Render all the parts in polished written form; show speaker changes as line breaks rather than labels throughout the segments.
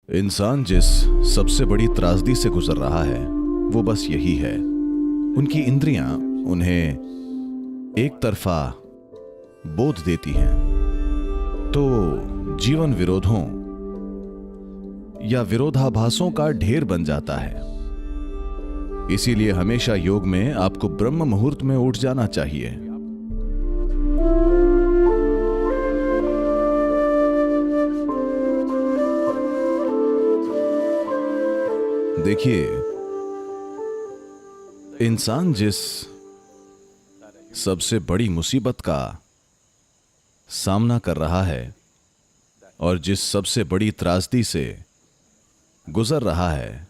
इंसान जिस सबसे बड़ी त्रासदी से गुजर रहा है वो बस यही है, उनकी इंद्रियां उन्हें एक तरफा बोध देती हैं। तो जीवन विरोधों या विरोधाभासों का ढेर बन जाता है। इसीलिए हमेशा योग में आपको ब्रह्म मुहूर्त में उठ जाना चाहिए। देखिए, इंसान जिस सबसे बड़ी मुसीबत का सामना कर रहा है और जिस सबसे बड़ी त्रासदी से गुजर रहा है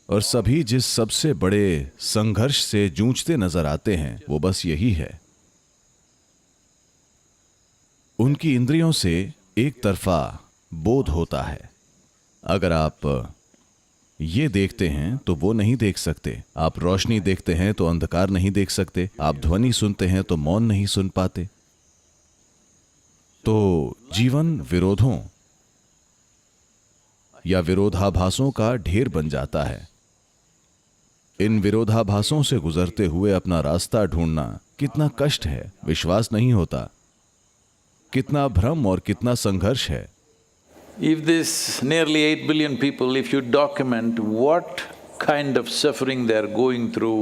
और सभी जिस सबसे बड़े संघर्ष से जूझते नजर आते हैं, वो बस यही है। उनकी इंद्रियों से एक तरफा बोध होता है। अगर आप ये देखते हैं तो वो नहीं देख सकते, आप रोशनी देखते हैं तो अंधकार नहीं देख सकते, आप ध्वनि सुनते हैं तो मौन नहीं सुन पाते। तो जीवन विरोधों या विरोधाभासों का ढेर बन जाता है। इन विरोधाभासों से गुजरते हुए अपना रास्ता ढूंढना कितना कष्ट है, विश्वास नहीं होता। कितना भ्रम और कितना संघर्ष है।
If this nearly 8 billion people, if you document what kind of suffering they are going through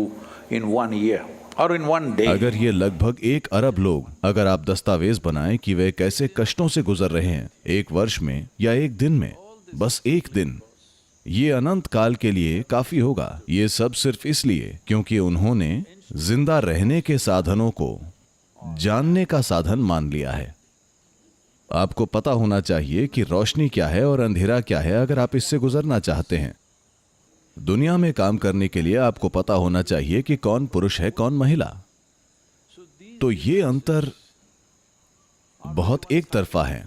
in 1 year or in 1 day.
अगर ये लगभग 1 अरब लोग, अगर आप दस्तावेज बनाएं कि वे कैसे कष्टों से गुजर रहे हैं 1 वर्ष में या 1 दिन में, बस 1 दिन, ये अनंत काल के लिए काफी होगा। ये सब सिर्फ इसलिए क्योंकि उन्होंने जिंदा रहने के साधनों को जानने का साधन मान लिया है। आपको पता होना चाहिए कि रोशनी क्या है और अंधेरा क्या है अगर आप इससे गुजरना चाहते हैं। दुनिया में काम करने के लिए आपको पता होना चाहिए कि कौन पुरुष है कौन महिला। तो ये अंतर बहुत एक तरफा है।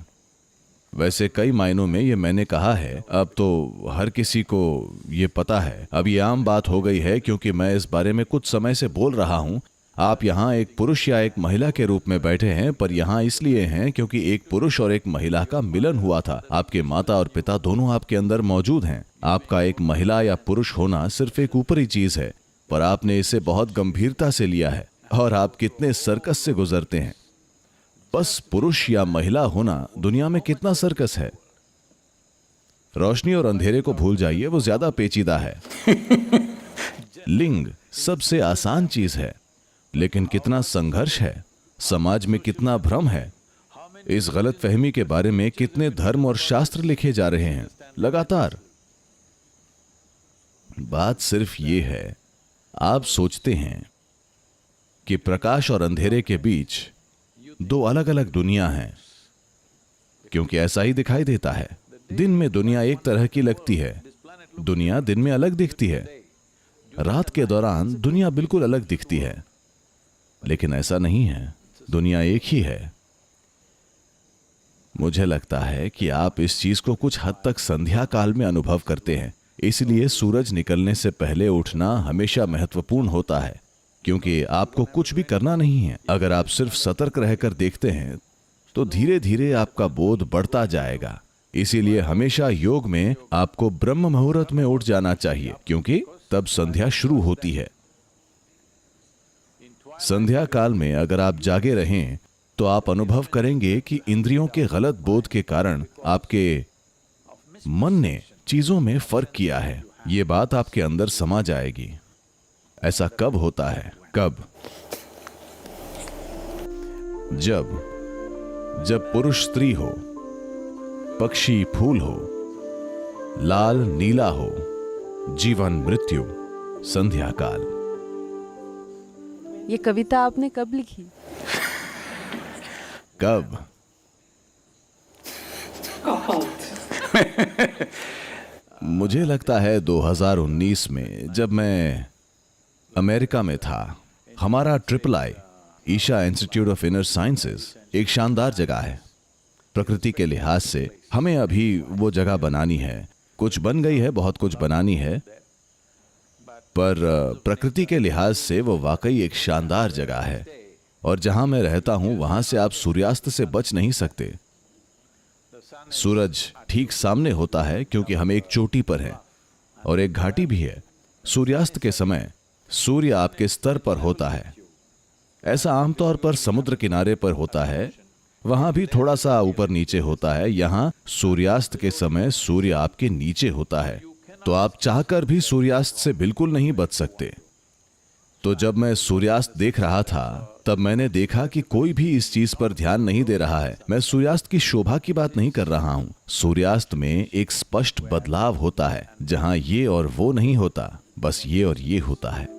वैसे कई मायनों में ये मैंने कहा है, अब तो हर किसी को ये पता है। अब ये आम बात हो गई है क्योंकि मैं इस बारे में कुछ समय से बोल रहा हूं। आप यहाँ एक पुरुष या एक महिला के रूप में बैठे हैं, पर यहाँ इसलिए हैं क्योंकि एक पुरुष और एक महिला का मिलन हुआ था। आपके माता और पिता दोनों आपके अंदर मौजूद हैं। आपका एक महिला या पुरुष होना सिर्फ एक ऊपरी चीज है, पर आपने इसे बहुत गंभीरता से लिया है। और आप कितने सर्कस से गुजरते हैं। बस पुरुष या महिला होना दुनिया में कितना सर्कस है। रोशनी और अंधेरे को भूल जाइए, वो ज्यादा पेचीदा है। लिंग सबसे आसान चीज है, लेकिन कितना संघर्ष है, समाज में कितना भ्रम है। इस गलत फहमी के बारे में कितने धर्म और शास्त्र लिखे जा रहे हैं लगातार। बात सिर्फ ये है, आप सोचते हैं कि प्रकाश और अंधेरे के बीच 2 अलग अलग दुनिया हैं, क्योंकि ऐसा ही दिखाई देता है। दिन में दुनिया एक तरह की लगती है, दुनिया दिन में अलग दिखती है। रात के दौरान दुनिया बिल्कुल अलग दिखती है, लेकिन ऐसा नहीं है, दुनिया एक ही है। मुझे लगता है कि आप इस चीज को कुछ हद तक संध्या काल में अनुभव करते हैं। इसलिए सूरज निकलने से पहले उठना हमेशा महत्वपूर्ण होता है, क्योंकि आपको कुछ भी करना नहीं है। अगर आप सिर्फ सतर्क रहकर देखते हैं तो धीरे धीरे आपका बोध बढ़ता जाएगा। इसीलिए हमेशा योग में आपको ब्रह्म मुहूर्त में उठ जाना चाहिए, क्योंकि तब संध्या शुरू होती है। संध्या काल में अगर आप जागे रहें तो आप अनुभव करेंगे कि इंद्रियों के गलत बोध के कारण आपके मन ने चीजों में फर्क किया है। ये बात आपके अंदर समा जाएगी। ऐसा कब होता है? कब? जब पुरुष स्त्री हो, पक्षी फूल हो, लाल नीला हो, जीवन मृत्यु, संध्या काल।
ये कविता आपने कब लिखी?
कब? मुझे लगता है 2019 में, जब मैं अमेरिका में था। हमारा III Isha institute of inner sciences एक शानदार जगह है। प्रकृति के लिहाज से हमें अभी वो जगह बनानी है। कुछ बन गई है, बहुत कुछ बनानी है, पर प्रकृति के लिहाज से वो वाकई एक शानदार जगह है। और जहां मैं रहता हूं वहां से आप सूर्यास्त से बच नहीं सकते। सूरज ठीक सामने होता है क्योंकि हम एक चोटी पर हैं और एक घाटी भी है। सूर्यास्त के समय सूर्य आपके स्तर पर होता है। ऐसा आमतौर पर समुद्र किनारे पर होता है, वहां भी थोड़ा सा ऊपर नीचे होता है। यहां सूर्यास्त के समय सूर्य आपके नीचे होता है, तो आप चाहकर भी सूर्यास्त से बिल्कुल नहीं बच सकते। तो जब मैं सूर्यास्त देख रहा था तब मैंने देखा कि कोई भी इस चीज पर ध्यान नहीं दे रहा है। मैं सूर्यास्त की शोभा की बात नहीं कर रहा हूं। सूर्यास्त में एक स्पष्ट बदलाव होता है जहां ये और वो नहीं होता, बस ये और ये होता है।